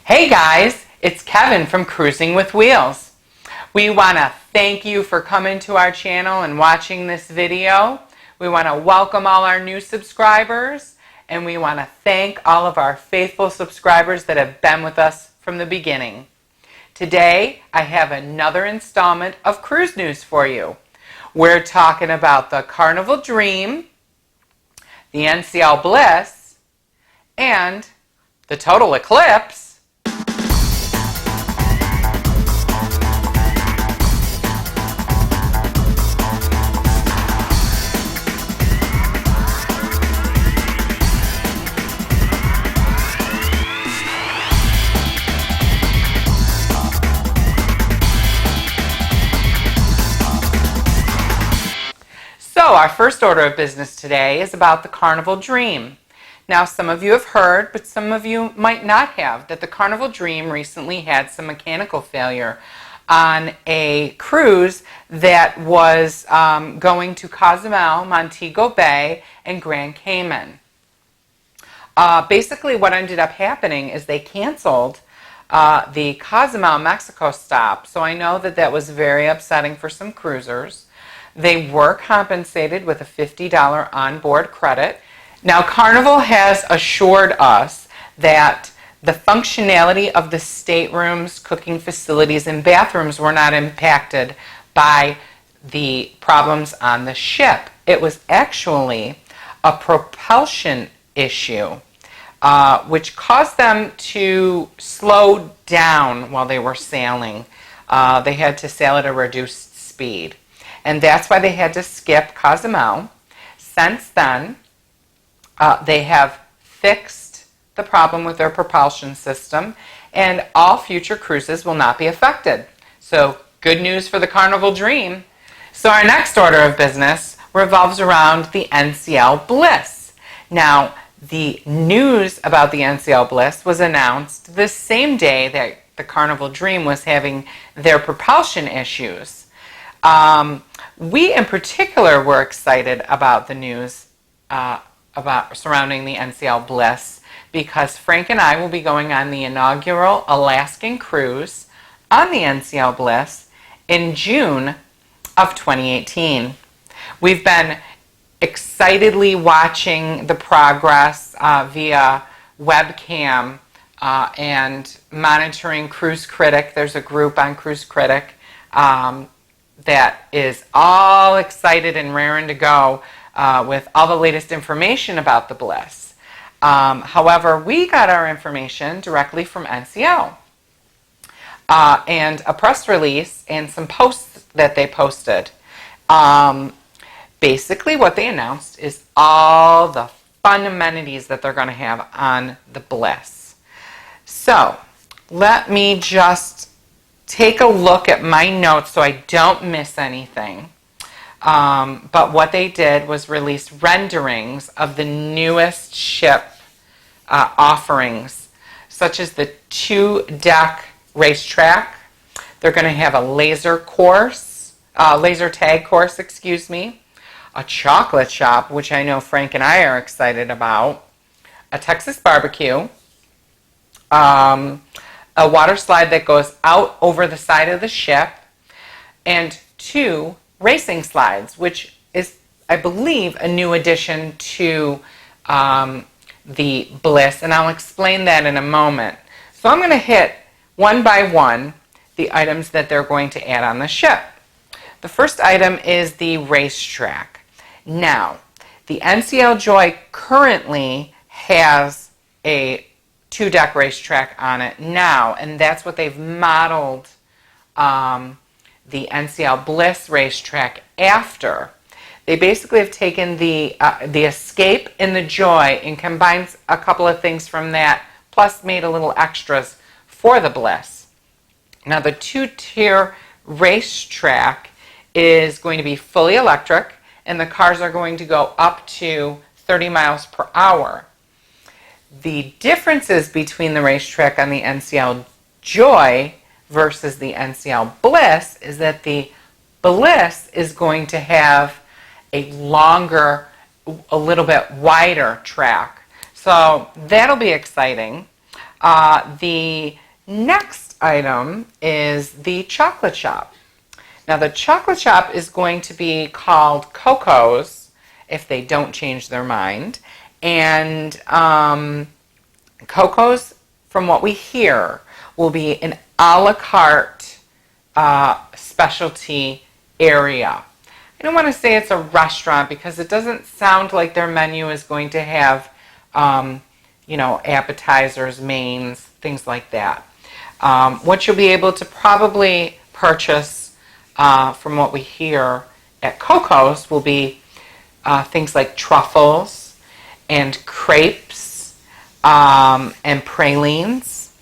Hey guys, it's Kevin from Cruising with Wheels. We want to thank you for coming to our channel and watching this video. We want to welcome all our new subscribers, and we want to thank all of our faithful subscribers that have been with us from the beginning. Today, I have another installment of cruise news for you. We're talking about the Carnival Dream, the NCL Bliss, and the total Eclipse. So our first order of business today is about the Carnival Dream. Now some of you have heard, but some of you might not have, that the Carnival Dream recently had some mechanical failure on a cruise that was going to Cozumel, Montego Bay, and Grand Cayman. Basically what ended up happening is they canceled the Cozumel, Mexico stop. So I know that that was very upsetting for some cruisers. They were compensated with a $50 onboard credit. Now, Carnival has assured us that the functionality of the staterooms, cooking facilities, and bathrooms were not impacted by the problems on the ship. It was actually a propulsion issue, which caused them to slow down while they were sailing. They had to sail at a reduced speed. And that's why they had to skip Cozumel. Since then, they have fixed the problem with their propulsion system, and all future cruises will not be affected. So, good news for the Carnival Dream. So our next order of business revolves around the NCL Bliss. Now, the news about the NCL Bliss was announced the same day that the Carnival Dream was having their propulsion issues. We in particular were excited about the news about surrounding the NCL Bliss because Frank and I will be going on the inaugural Alaskan cruise on the NCL Bliss in June of 2018. We've been excitedly watching the progress via webcam and monitoring Cruise Critic. There's a group on Cruise Critic that is all excited and raring to go with all the latest information about the Bliss. However, we got our information directly from NCL and a press release and some posts that they posted. Basically what they announced is all the fun amenities that they're going to have on the Bliss. So let me just take a look at my notes so I don't miss anything. But what they did was release renderings of the newest ship offerings, such as the 2-deck racetrack. They're going to have a laser tag course, a chocolate shop, which I know Frank and I are excited about, a Texas barbecue, a water slide that goes out over the side of the ship, and 2 racing slides, which is, I believe, a new addition to the Bliss, and I'll explain that in a moment. So I'm going to hit one by one the items that they're going to add on the ship. The first item is the racetrack. Now, the NCL Joy currently has a 2-deck racetrack on it now, and that's what they've modeled the NCL Bliss racetrack after. They basically have taken the Escape and the Joy and combined a couple of things from that, plus made a little extras for the Bliss. Now the 2-tier racetrack is going to be fully electric, and the cars are going to go up to 30 miles per hour. The differences between the racetrack on the NCL Joy versus the NCL Bliss is that the Bliss is going to have a longer, a little bit wider track. So that'll be exciting. The next item is the chocolate shop. Now the chocolate shop is going to be called Coco's if they don't change their mind. And Coco's, from what we hear, will be an a la carte specialty area. I don't want to say it's a restaurant because it doesn't sound like their menu is going to have, appetizers, mains, things like that. What you'll be able to probably purchase from what we hear at Coco's will be things like truffles and crepes and pralines.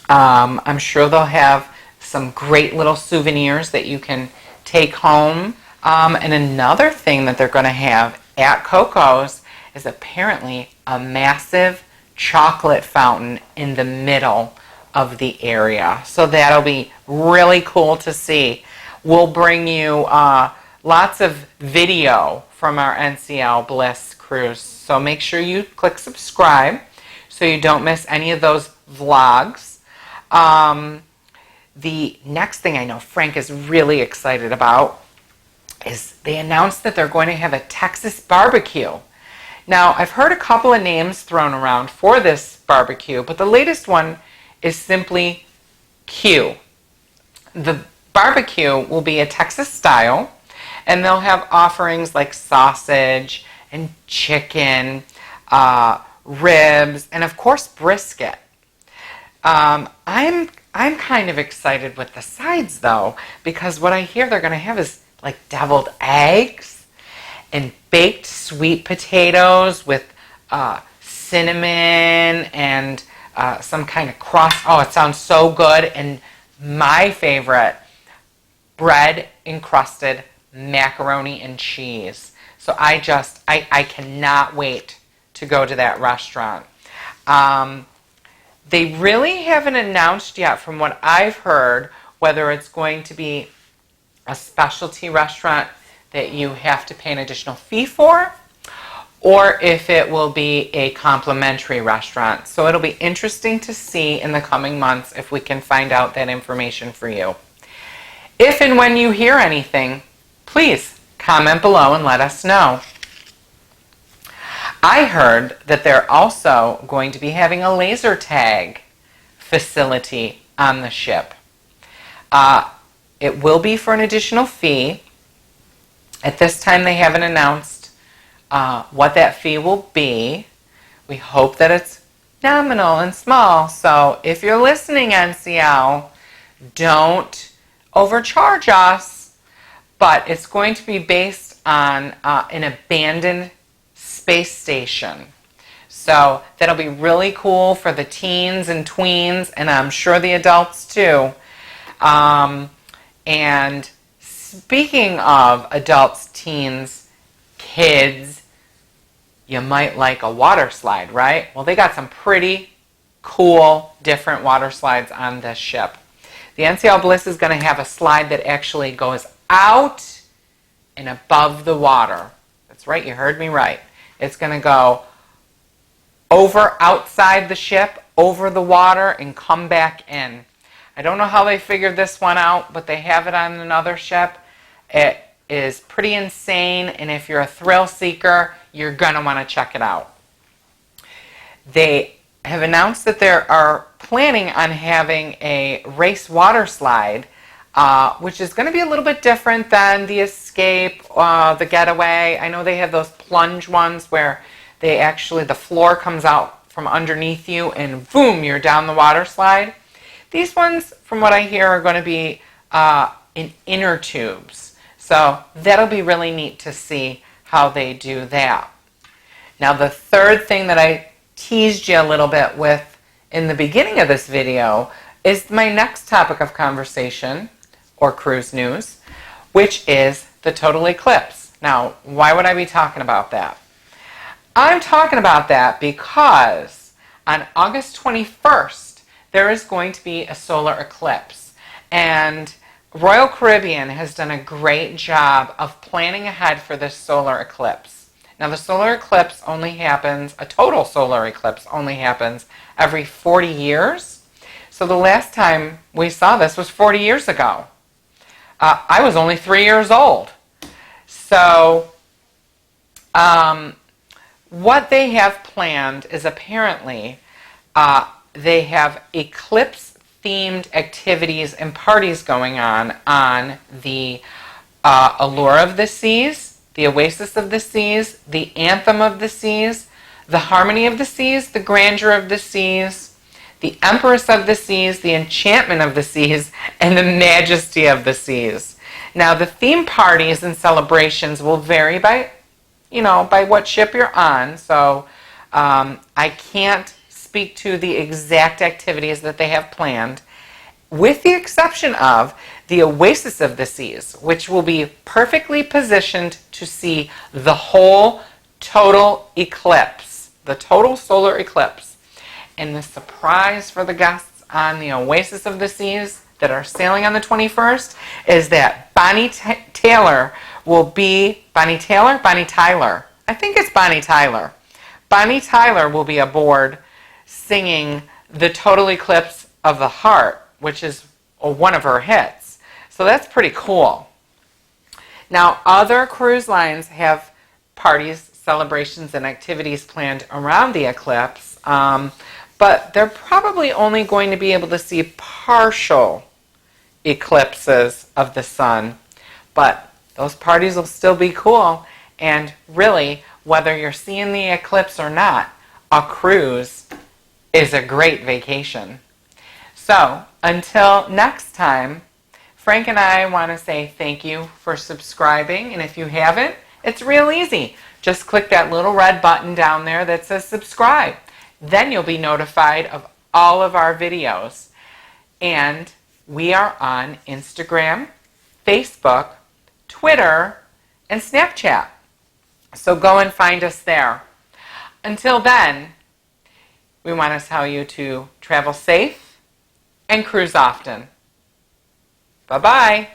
I'm sure they'll have some great little souvenirs that you can take home. And another thing that they're going to have at Coco's is apparently a massive chocolate fountain in the middle of the area. So that'll be really cool to see. We'll bring you lots of video from our NCL Bliss cruise. So make sure you click subscribe so you don't miss any of those vlogs. The next thing I know Frank is really excited about is they announced that they're going to have a Texas barbecue. Now, I've heard a couple of names thrown around for this barbecue, but the latest one is simply Q. The barbecue will be a Texas style, and they'll have offerings like sausage and chicken, ribs, and of course brisket. I'm kind of excited with the sides though, because what I hear they're going to have is like deviled eggs and baked sweet potatoes with cinnamon and some kind of crust. Oh, it sounds so good. And my favorite, bread encrusted macaroni and cheese. So I cannot wait to go to that restaurant. They really haven't announced yet, from what I've heard, whether it's going to be a specialty restaurant that you have to pay an additional fee for, or if it will be a complimentary restaurant. So it'll be interesting to see in the coming months if we can find out that information for you. If and when you hear anything, please comment below and let us know. I heard that they're also going to be having a laser tag facility on the ship. It will be for an additional fee. At this time, they haven't announced what that fee will be. We hope that it's nominal and small. So if you're listening, NCL, don't overcharge us. But it's going to be based on an abandoned space station. So that'll be really cool for the teens and tweens, and I'm sure the adults too. And speaking of adults, teens, kids, you might like a water slide, right? Well, they got some pretty cool different water slides on this ship. The NCL Bliss is going to have a slide that actually goes out and above the water. That's right, you heard me right. It's going to go over outside the ship, over the water, and come back in. I don't know how they figured this one out, but they have it on another ship. It is pretty insane, and if you're a thrill seeker, you're going to want to check it out. They have announced that they are planning on having a race water slide, which is going to be a little bit different than the Escape, the Getaway. I know they have those plunge ones where they actually, the floor comes out from underneath you and boom, you're down the water slide. These ones, from what I hear, are going to be in inner tubes. So that'll be really neat to see how they do that. Now the third thing that I teased you a little bit with in the beginning of this video is my next topic of conversation, or cruise news, which is the total eclipse. Now, why would I be talking about that? I'm talking about that because on August 21st, there is going to be a solar eclipse. And Royal Caribbean has done a great job of planning ahead for this solar eclipse. Now the solar eclipse only happens, a total solar eclipse only happens every 40 years. So the last time we saw this was 40 years ago. I was only 3 years old. So what they have planned is apparently they have eclipse-themed activities and parties going on the Allure of the Seas, the Oasis of the Seas, the Anthem of the Seas, the Harmony of the Seas, the Grandeur of the Seas, the Empress of the Seas, the Enchantment of the Seas, and the Majesty of the Seas. Now, the theme parties and celebrations will vary by what ship you're on. So I can't speak to the exact activities that they have planned, with the exception of the Oasis of the Seas, which will be perfectly positioned to see the whole total eclipse, the total solar eclipse. And the surprise for the guests on the Oasis of the Seas that are sailing on the 21st is that Bonnie Tyler, I think it's Bonnie Tyler. Bonnie Tyler will be aboard singing the Total Eclipse of the Heart, which is one of her hits. So that's pretty cool. Now, other cruise lines have parties, celebrations, and activities planned around the eclipse, but they're probably only going to be able to see partial eclipses of the sun. But those parties will still be cool. And really, whether you're seeing the eclipse or not, a cruise is a great vacation. So, until next time, Frank and I want to say thank you for subscribing. And if you haven't, it's real easy. Just click that little red button down there that says subscribe. Then you'll be notified of all of our videos. And we are on Instagram, Facebook, Twitter, and Snapchat. So go and find us there. Until then, we want to tell you to travel safe and cruise often. Bye-bye.